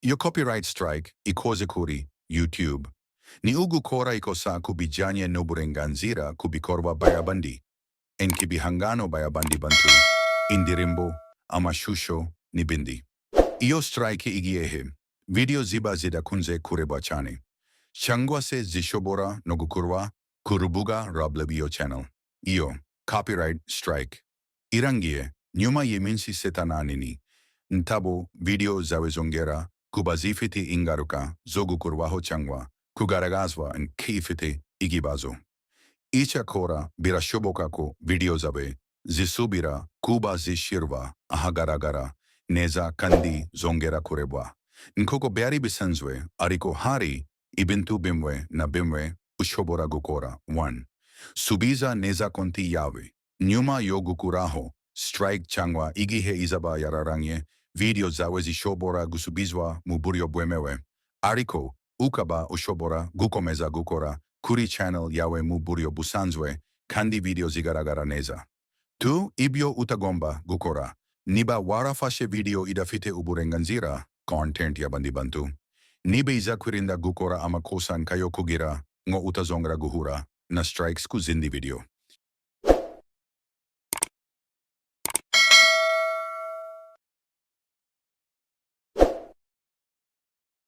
Yo copyright strike ikoze kuri YouTube. Ni ugu kora ikosa kubijanye noburenganzira kubikorwa bayabandi. En kibihangano bayabandi bantu. Indirimbo, amashusho, nibindi. Iyo strike igiehe. Video ziba zidakunze kurebwa chane. Changwa se zishobora nogukurwa kurubuga Rablebio channel. Iyo, copyright strike. Irangie, nyuma yeminsi setananini. Ntabo video zawezongera kubazifiti ingaruka zogukurwaho changwa kugaragazwa nkifiti igibazo. Icha kora birashobokako video zabe zisubira kuba zishirwa ahagaragara neza kandi zongera kurebwa. Nkoko beari bisanzwe ariko hari ibintu bimwe na bimwe ushobora gukora. 1. Subiza neza konti yawe. Nyuma yo gukuraho strike changwa igihe izaba yararanye video zawe zishobora gusubizwa mu buryo bwemewe. Ariko ukaba ushobora gukomeza gukora kuri channel yawe mu buryo busanzwe kandi video zigaragara neza. Tu ibyo utagomba gukora. Niba warafashe video idafite uburenganzira content y'abandi bantu. Niba iza kwirinda gukora amakosa nkayo kugira ngo utazongera guhura na strikes ku zindi video.